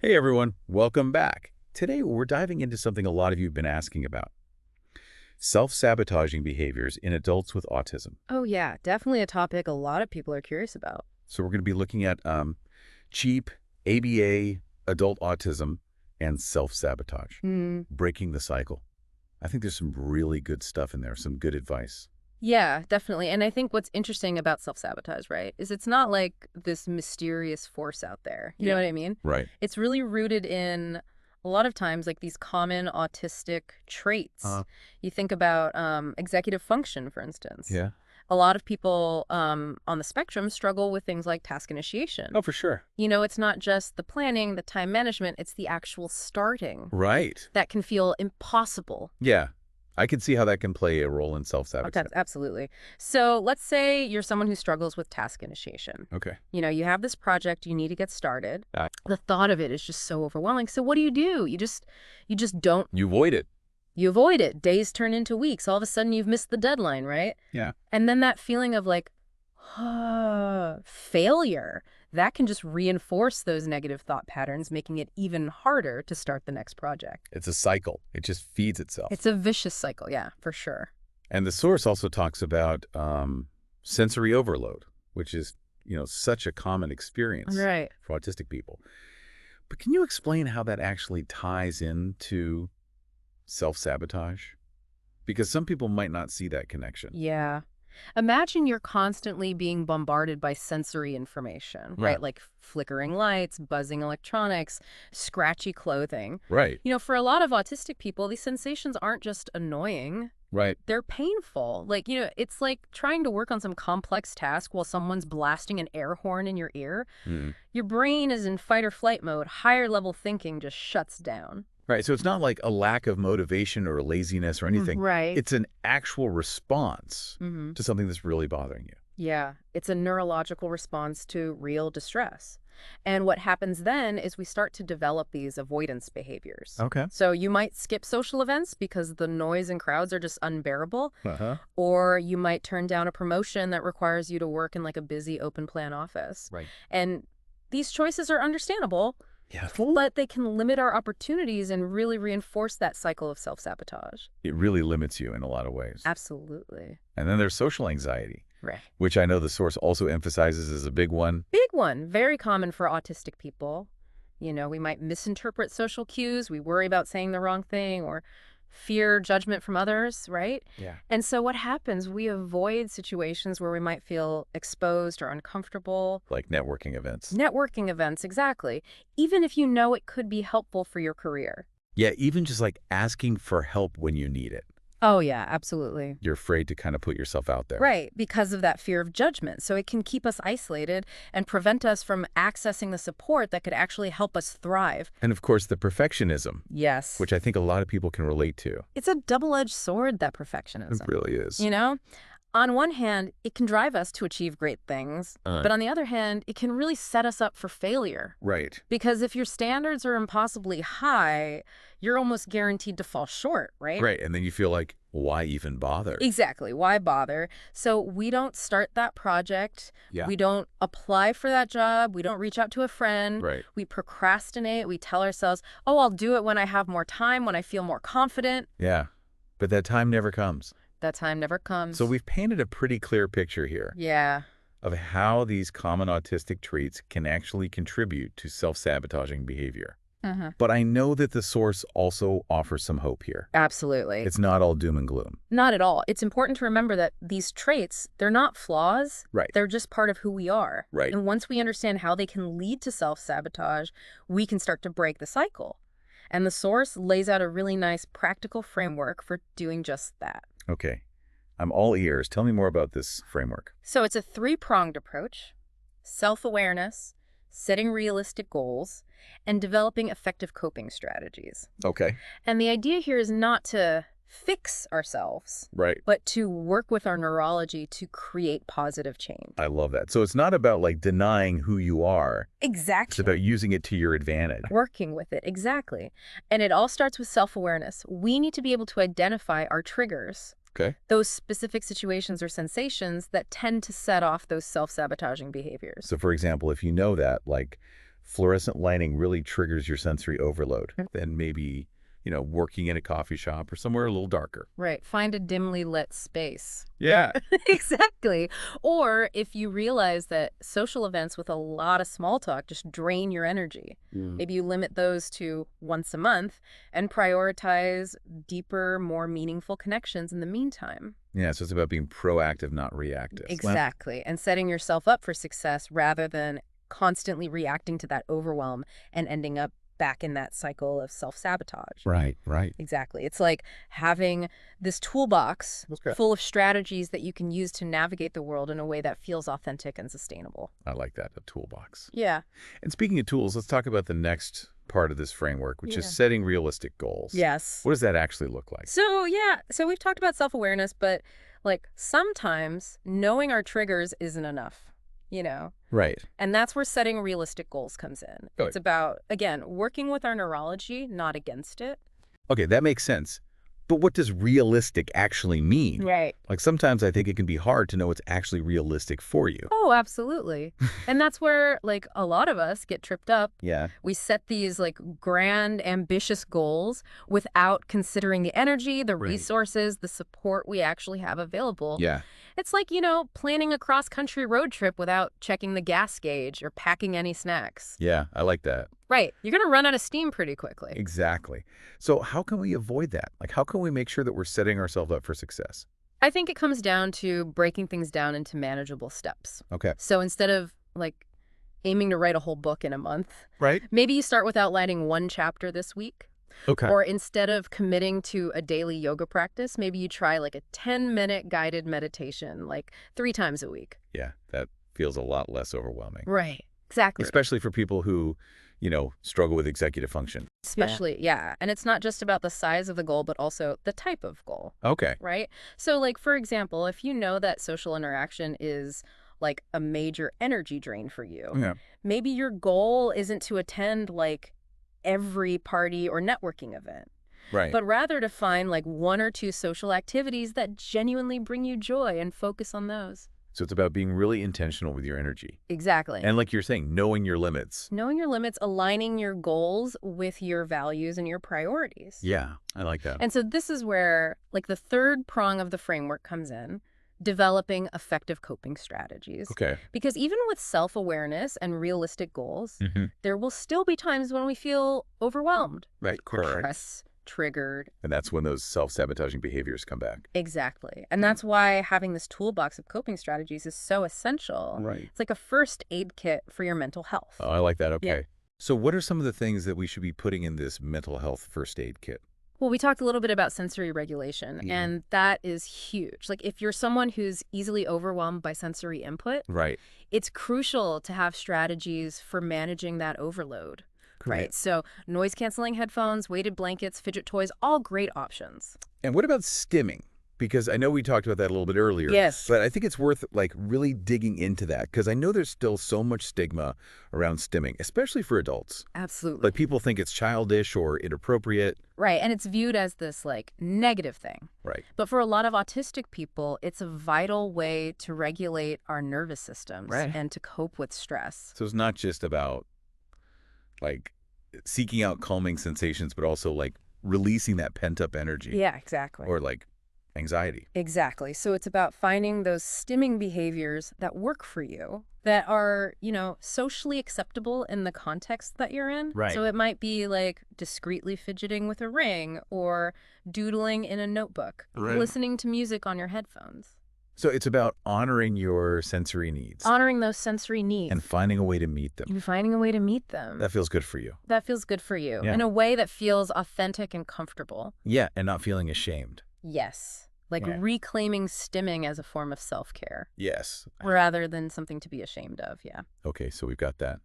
Hey everyone, welcome back. Today we're diving into something a lot of you have been asking about. Self-sabotaging behaviors in adults with autism. Oh, yeah, definitely a topic a lot of people are curious about. So we're going to be looking at cheap, ABA, adult autism, and self-sabotage. Hmm. Breaking the cycle. I think there's some really good stuff in there, some good advice. Yeah, definitely. And I think what's interesting about self-sabotage, right, is it's not like this mysterious force out there. You know what I mean? Right. It's really rooted in a lot of times like these common autistic traits. You think about executive function, for instance. Yeah. A lot of people on the spectrum struggle with things like task initiation. Oh, for sure. You know, it's not just the planning, the time management, it's the actual starting Right. that can feel impossible. Yeah. I can see how that can play a role in Okay, self-sabotage. absolutely. So let's say you're someone who struggles with task initiation. Okay. You know, you have this project, you need to get started. Uh, The thought of it is just so overwhelming. So what do? You just don't, You avoid it. you avoid it. Days turn into weeks. All of a sudden you've missed the deadline, right? Yeah. And then that feeling of like, failure, that can just reinforce those negative thought patterns, making it even harder to start the next project. It's a cycle. It just feeds itself. It's a vicious cycle, yeah, for sure. And the source also talks about sensory overload, which is, such a common experience Right. for autistic people. But can you explain how that actually ties into self-sabotage? Because some people might not see that connection. Yeah. Imagine you're constantly being bombarded by sensory information, Yeah. right? Like flickering lights, buzzing electronics, scratchy clothing. Right, You know, for a lot of autistic people, these sensations aren't just annoying, right. they're painful. Like, it's like trying to work on some complex task while someone's blasting an air horn in your ear. Mm. Your brain is in fight or flight mode. Higher level thinking just shuts down. Right, so it's not like a lack of motivation or laziness or anything. Right. It's an actual response Mm-hmm. to something that's really bothering you. Yeah, it's a neurological response to real distress. And what happens then is we start to develop these avoidance behaviors. Okay. So you might skip social events because the noise and crowds are just unbearable, Uh-huh. or you might turn down a promotion that requires you to work in like a busy open plan office. Right. And these choices are understandable, Yeah. but they can limit our opportunities and really reinforce that cycle of self-sabotage. It really limits you in a lot of ways. Absolutely. And then there's social anxiety, Right. which I know the source also emphasizes as a big one. Big one, very common for autistic people. You know, we might misinterpret social cues, we worry about saying the wrong thing, or fear judgment from others, right? Yeah. And so what happens, we avoid situations where we might feel exposed or uncomfortable. Like networking events. Networking events, exactly. Even if you know it could be helpful for your career. Yeah, even just like asking for help when you need it. Oh, yeah, absolutely. You're afraid to kind of put yourself out there. Right, because of that fear of judgment. So it can keep us isolated and prevent us from accessing the support that could actually help us thrive. And of course, the perfectionism, Yes. which I think a lot of people can relate to. It's a double-edged sword, that It perfectionism. really is. You know? On one hand, it can drive us to achieve great things, but on the other hand, it can really set us up for failure. Right. Because if your standards are impossibly high, you're almost guaranteed to fall short, right? Right. And then you feel like, why even bother? Exactly. Why bother? So we don't start that project. Yeah. We don't apply for that job. We don't reach out to a friend. Right. We procrastinate. We tell ourselves, oh, I'll do it when I have more time, when I feel more confident. Yeah. But that time never comes. That time never comes. So we've painted a pretty clear picture here Yeah. of how these common autistic traits can actually contribute to self-sabotaging behavior. But I know that the source also offers some hope here. Absolutely. It's not all doom and gloom. Not at all. It's important to remember that these traits, they're not flaws. Right. They're just part of who we are. Right. And once we understand how they can lead to self-sabotage, we can start to break the cycle. And the source lays out a really nice practical framework for doing just that. Okay. I'm all ears. Tell me more about this framework. So it's a three-pronged approach: self-awareness, setting realistic goals, and developing effective coping strategies. Okay. And the idea here is not to fix ourselves, Right. but to work with our neurology to create positive change. I love that. So it's not about like denying who you are. It's Exactly. about using it to your advantage. Working with it, exactly. And it all starts with self-awareness. We need to be able to identify our triggers, Okay. those specific situations or sensations that tend to set off those self-sabotaging behaviors. So for example, if you know that, like fluorescent lighting really triggers your sensory overload Mm. than maybe, working in a coffee shop or somewhere a little darker. Right. Find a dimly lit space. Yeah. Exactly. Or if you realize that social events with a lot of small talk just drain your energy, Mm. maybe you limit those to once a month and prioritize deeper, more meaningful connections in the meantime. Yeah, so it's about being proactive, not reactive. Well, Exactly. And setting yourself up for success rather than constantly reacting to that overwhelm and ending up back in that cycle of self-sabotage. right, right. Exactly. It's like having this toolbox Okay. full of strategies that you can use to navigate the world in a way that feels authentic and sustainable. I like that, a toolbox. Yeah. And speaking of tools, let's talk about the next part of this framework, which is Yeah. setting realistic goals. Yes. What does that actually look like? So we've talked about self-awareness, but like sometimes knowing our triggers isn't enough, you know? Right. And that's where setting realistic goals comes in. Good. It's about, again, working with our neurology, not against it. Okay, that makes sense. But what does realistic actually mean? Right. Like sometimes I think it can be hard to know what's actually realistic for you. Oh, absolutely. And that's where, like, a lot of us get tripped up. Yeah. We set these, like, grand, ambitious goals without considering the energy, the Right. resources, the support we actually have available. Yeah. It's like, planning a cross-country road trip without checking the gas gauge or packing any snacks. Yeah, I like that. Right. You're going to run out of steam pretty quickly. Exactly. So how can we avoid that? Like how can we make sure that we're setting ourselves up for success? I think it comes down to breaking things down into manageable steps. Okay. So instead of, like, aiming to write a whole book in a month, Right? maybe you start with outlining one chapter this week. Okay. Or instead of committing to a daily yoga practice, maybe you try like a 10-minute guided meditation, like 3 times a week. Yeah, that feels a lot less overwhelming. Right. Exactly. Especially for people who, struggle with executive function. Especially, yeah. And it's not just about the size of the goal, but also the type of goal, Okay. right? So, like, for example, if you know that social interaction is like a major energy drain for you, Yeah. maybe your goal isn't to attend like every party or networking event, Right. but rather to find like 1 or 2 social activities that genuinely bring you joy and focus on those. So it's about being really intentional with your energy. Exactly. And like you're saying, knowing your limits. Knowing your limits, aligning your goals with your values and your priorities. Yeah, I like that. And so this is where like the third prong of the framework comes in, developing effective coping strategies. Okay. Because even with self-awareness and realistic goals, Mm-hmm. there will still be times when we feel overwhelmed, Right. Correct. stressed, triggered. And that's when those self-sabotaging behaviors come back. Exactly. And that's why having this toolbox of coping strategies is so essential. Right. It's like a first aid kit for your mental health. Oh, I like that. Okay. Yeah. So what are some of the things that we should be putting in this mental health first aid kit? Well, we talked a little bit about sensory regulation, Yeah. and that is huge. Like if you're someone who's easily overwhelmed by sensory input, Right. it's crucial to have strategies for managing that overload. Right. So noise canceling headphones, weighted blankets, fidget toys, all great options. And what about stimming? Because I know we talked about that a little bit earlier. Yes. But I think it's worth like really digging into that because I know there's still so much stigma around stimming, especially for adults. Absolutely. Like people think it's childish or inappropriate. Right. And it's viewed as this like negative thing. Right. But for a lot of autistic people, it's a vital way to regulate our nervous systems Right. and to cope with stress. So it's not just about like seeking out calming sensations, but also like releasing that pent up energy Yeah, exactly. or like anxiety. Exactly. So it's about finding those stimming behaviors that work for you, that are, socially acceptable in the context that you're in. Right. So it might be like discreetly fidgeting with a ring or doodling in a notebook, Right. listening to music on your headphones, So it's about honoring your sensory needs honoring those sensory needs and finding a way to meet them. and finding a way to meet them. That feels good for you. That feels good for you Yeah. in a way that feels authentic and comfortable. Yeah, and not feeling ashamed. Yes. Like Yeah. reclaiming stimming as a form of self-care Yes. rather than something to be ashamed of. Yeah. Okay, so we've got that.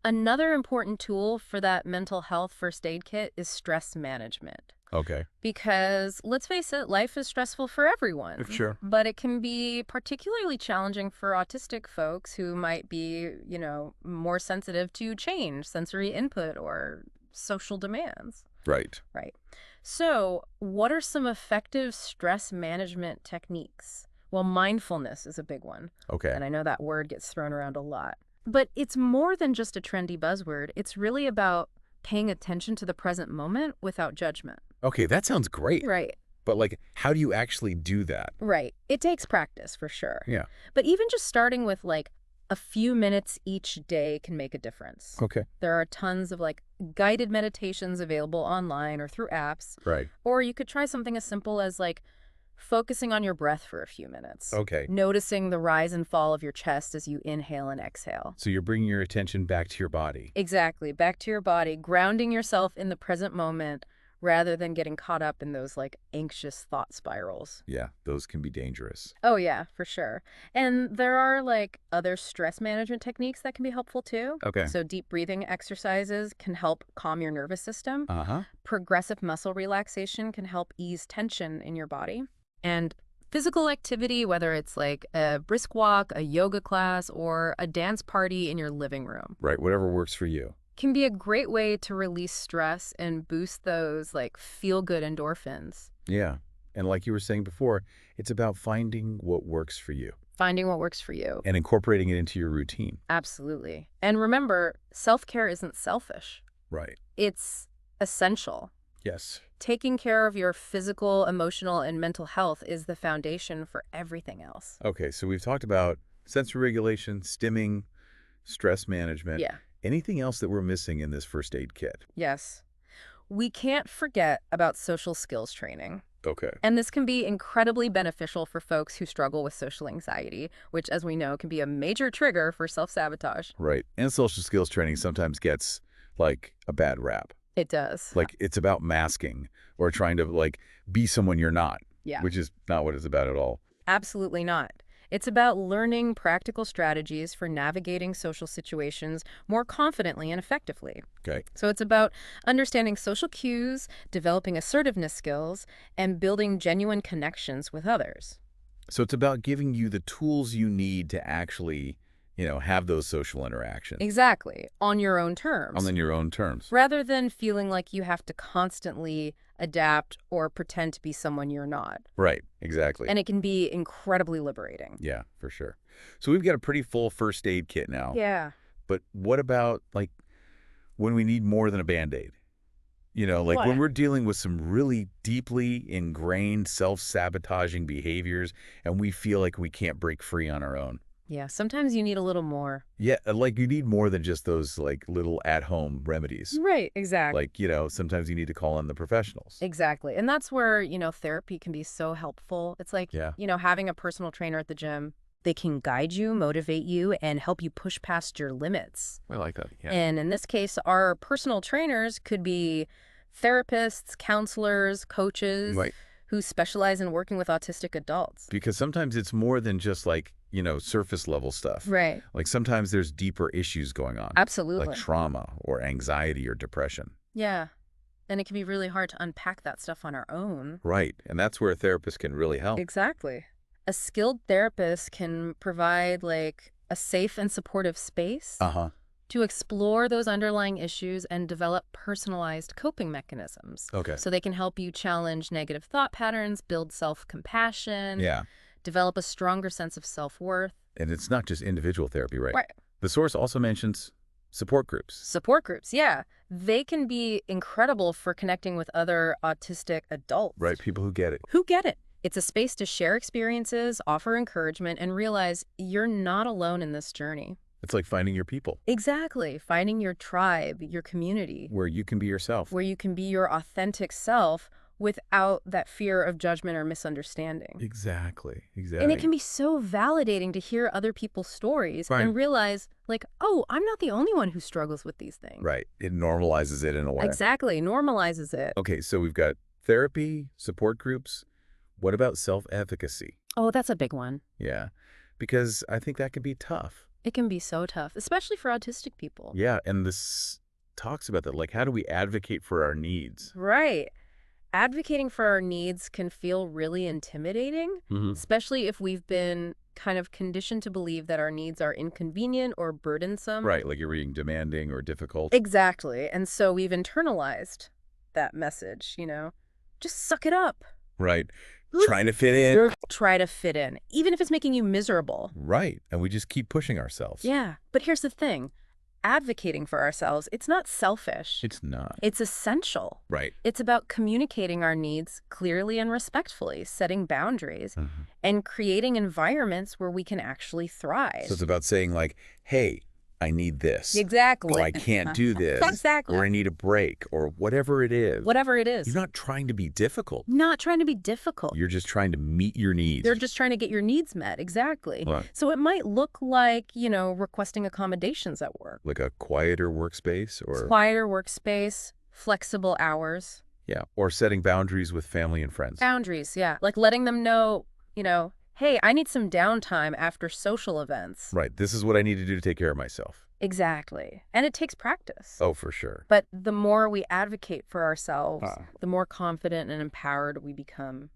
Another important tool for that mental health first aid kit is stress management. Okay. Because let's face it, life is stressful for everyone. Sure. But it can be particularly challenging for autistic folks who might be, more sensitive to change, sensory input, or social demands. Right. Right. So, what are some effective stress management techniques? Well, mindfulness is a big one. Okay. And I know that word gets thrown around a lot. But it's more than just a trendy buzzword. It's really about paying attention to the present moment without judgment. Okay, that sounds great. Right. But, like, how do you actually do that? Right. It takes practice for sure. Yeah. But even just starting with like a few minutes each day can make a difference. Okay. There are tons of like guided meditations available online or through apps. Right. Or you could try something as simple as like focusing on your breath for a few minutes. Okay. Noticing the rise and fall of your chest as you inhale and exhale. So you're bringing your attention back to your body. Exactly. Back to your body, grounding yourself in the present moment rather than getting caught up in those like anxious thought spirals. Yeah, those can be dangerous. Oh yeah, for sure. And there are like other stress management techniques that can be helpful too. Okay. So deep breathing exercises can help calm your nervous system. Uh-huh. Progressive muscle relaxation can help ease tension in your body. And physical activity, whether it's like a brisk walk, a yoga class, or a dance party in your living room, Right, whatever works for you. can be a great way to release stress and boost those like feel-good endorphins. Yeah. And like you were saying before, it's about finding what works for you Finding what works for you. and incorporating it into your routine. Absolutely. And remember, self-care isn't selfish. Right. It's essential. Yes. Taking care of your physical, emotional, and mental health is the foundation for everything else. Okay, so we've talked about sensory regulation, stimming, stress management. Yeah. Anything else that we're missing in this first aid kit? Yes. We can't forget about social skills training. Okay. And this can be incredibly beneficial for folks who struggle with social anxiety, which, as we know, can be a major trigger for self-sabotage. Right. And social skills training sometimes gets, like, a bad rap. It does. Like, it's about masking or trying to, like, be someone you're not. Yeah. Which is not what it's about at all. Absolutely not. It's about learning practical strategies for navigating social situations more confidently and effectively. Okay. So it's about understanding social cues, developing assertiveness skills, and building genuine connections with others. So it's about giving you the tools you need to actually, have those social interactions. Exactly. On your own terms. On your own terms. Rather than feeling like you have to constantly adapt or pretend to be someone you're not. Right. Exactly. And it can be incredibly liberating. Yeah, for sure. So we've got a pretty full first aid kit now. Yeah. But what about, like, when we need more than a Band-Aid? Like What? when we're dealing with some really deeply ingrained self-sabotaging behaviors and we feel like we can't break free on our own. Yeah, sometimes you need a little more. Yeah, like you need more than just those, like, little at-home remedies. Right, exactly. Like, sometimes you need to call in the professionals. Exactly. And that's where, therapy can be so helpful. It's like, Yeah. having a personal trainer at the gym. They can guide you, motivate you, and help you push past your limits. I like that. Yeah. And in this case, our personal trainers could be therapists, counselors, coaches Right. who specialize in working with autistic adults. Because sometimes it's more than just, like, surface level stuff. Right. Like sometimes there's deeper issues going on. Absolutely. Like trauma or anxiety or depression. Yeah. And it can be really hard to unpack that stuff on our own. Right. And that's where a therapist can really help. Exactly. A skilled therapist can provide like a safe and supportive space Uh-huh. to explore those underlying issues and develop personalized coping mechanisms. Okay. So they can help you challenge negative thought patterns, build self-compassion, Yeah. develop a stronger sense of self-worth. And it's not just individual therapy, right? Right. The source also mentions support groups. Support groups, yeah. They can be incredible for connecting with other autistic adults. Right. People who get it. Who get it. It's a space to share experiences, offer encouragement, and realize you're not alone in this journey. It's like finding your people Exactly. Finding your tribe, your community, where you can be yourself. where you can be your authentic self without that fear of judgment or misunderstanding. Exactly. Exactly. And it can be so validating to hear other people's stories Right. and realize, like, oh, I'm not the only one who struggles with these things. Right. It normalizes it in a way. Exactly. Normalizes it. Okay. So we've got therapy, support groups. What about self-efficacy? Oh, that's a big one. Yeah. Because I think that can be tough. It can be so tough, especially for autistic people. Yeah. And this talks about that. Like, how do we advocate for our needs? Right. Advocating for our needs can feel really intimidating, especially if we've been kind of conditioned to believe that our needs are inconvenient or burdensome. Right. Like you're being demanding or difficult. Exactly. And so we've internalized that message, just suck it up. Right. Trying to fit in. Try to fit in, even if it's making you miserable. Right. And we just keep pushing ourselves. Yeah, but here's the thing. Advocating for ourselves, it's not selfish. It's not. It's essential. Right. It's about communicating our needs clearly and respectfully, setting boundaries, and creating environments where we can actually thrive. So it's about saying like, hey, I need this. Exactly. Or I can't do this. Exactly. Or I need a break. Or whatever it is. Whatever it is. You're not trying to be difficult. Not trying to be difficult. You're just trying to meet your needs. They're just trying to get your needs met. Exactly. Right. So it might look like, requesting accommodations at work. Like a quieter workspace or... Quieter workspace, flexible hours. Yeah. Or setting boundaries with family and friends. Boundaries, yeah. Like letting them know, hey, I need some downtime after social events. Right. This is what I need to do to take care of myself. Exactly. And it takes practice. Oh, for sure. But the more we advocate for ourselves, the more confident and empowered we become.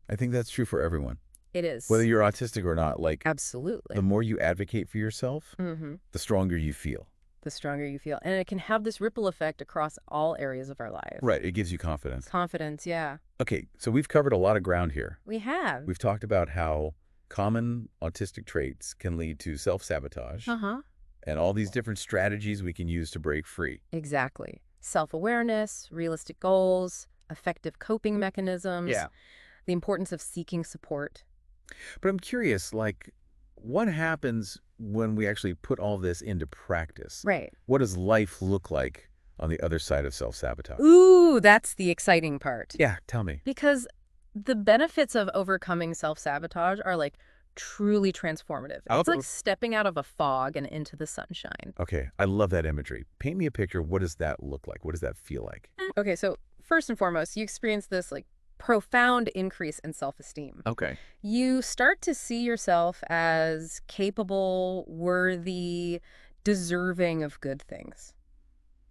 I think that's true for everyone. It is. Whether you're autistic or not, like... Absolutely. The more you advocate for yourself, the stronger you feel. The stronger you feel. And it can have this ripple effect across all areas of our life. Right. It gives you confidence. Confidence, yeah. Okay. So we've covered a lot of ground here. We have. We've talked about how common autistic traits can lead to self-sabotage. And all these different strategies we can use to break free. Exactly. Self-awareness, realistic goals, effective coping mechanisms. Yeah. The importance of seeking support. But I'm curious, like, what happens when we actually put all this into practice? Right. What does life look like on the other side of self-sabotage? Ooh, that's the exciting part. Yeah, tell me. Because the benefits of overcoming self-sabotage are like truly transformative. It's like stepping out of a fog and into the sunshine. Okay, I love that imagery. Paint me a picture. What does that look like? What does that feel like? Okay, so first and foremost, you experience this like profound increase in self-esteem. Okay. You start to see yourself as capable, worthy, deserving of good things.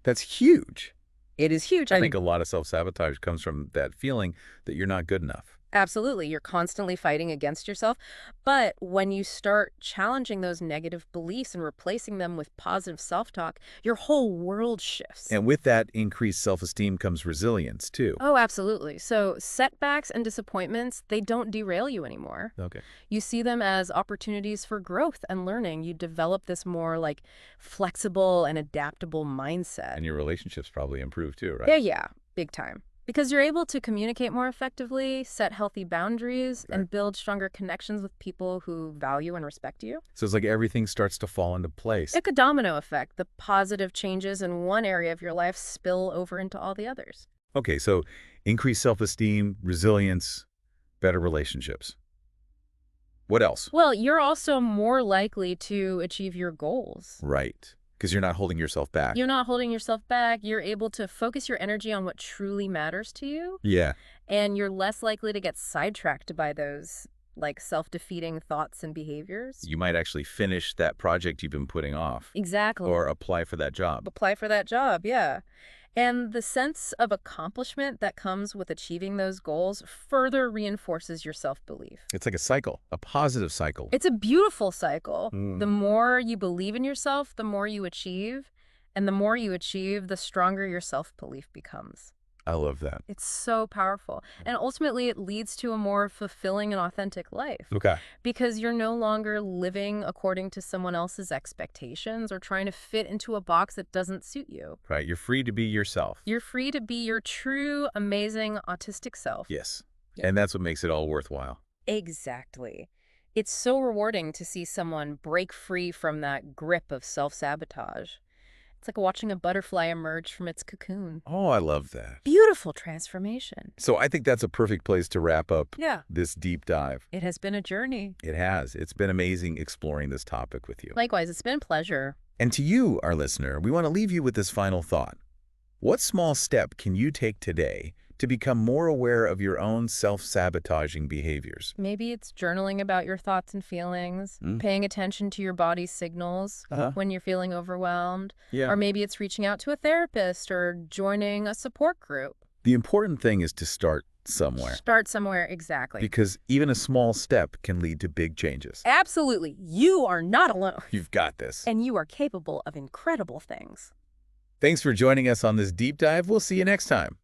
That's huge. It is huge. I think a lot of self-sabotage comes from that feeling that you're not good enough. Absolutely. You're constantly fighting against yourself. But when you start challenging those negative beliefs and replacing them with positive self-talk, your whole world shifts. And with that increased self-esteem comes resilience, too. Oh, absolutely. So setbacks and disappointments, they don't derail you anymore. Okay. You see them as opportunities for growth and learning. You develop this more like flexible and adaptable mindset. And your relationships probably improve, too, right? Yeah. Big time. Because you're able to communicate more effectively, set healthy boundaries, and build stronger connections with people who value and respect you. So it's like everything starts to fall into place. Like a domino effect. The positive changes in one area of your life spill over into all the others. Okay, so increased self-esteem, resilience, better relationships. What else? Well, you're also more likely to achieve your goals. Right. Because you're not holding yourself back. You're not holding yourself back. You're able to focus your energy on what truly matters to you. Yeah. And you're less likely to get sidetracked by those like self-defeating thoughts and behaviors. You might actually finish that project you've been putting off. Exactly. Or apply for that job. Apply for that job, yeah. And the sense of accomplishment that comes with achieving those goals further reinforces your self-belief. It's like a cycle, a positive cycle. It's a beautiful cycle. The more you believe in yourself, the more you achieve. And the more you achieve, the stronger your self-belief becomes. I love that. It's so powerful. And ultimately, it leads to a more fulfilling and authentic life. Okay. Because you're no longer living according to someone else's expectations or trying to fit into a box that doesn't suit you. Right. You're free to be yourself. You're free to be your true, amazing, autistic self. Yes. And that's what makes it all worthwhile. Exactly. It's so rewarding to see someone break free from that grip of self-sabotage. It's like watching a butterfly emerge from its cocoon. Oh, I love that. Beautiful transformation. So I think that's a perfect place to wrap up this deep dive. It has been a journey. It has. It's been amazing exploring this topic with you. Likewise, it's been a pleasure. And to you, our listener, we want to leave you with this final thought. What small step can you take today to become more aware of your own self-sabotaging behaviors? Maybe it's journaling about your thoughts and feelings, paying attention to your body's signals when you're feeling overwhelmed, or maybe it's reaching out to a therapist or joining a support group. The important thing is to start somewhere. Start somewhere, exactly. Because even a small step can lead to big changes. Absolutely. You are not alone. You've got this. And you are capable of incredible things. Thanks for joining us on this deep dive. We'll see you next time.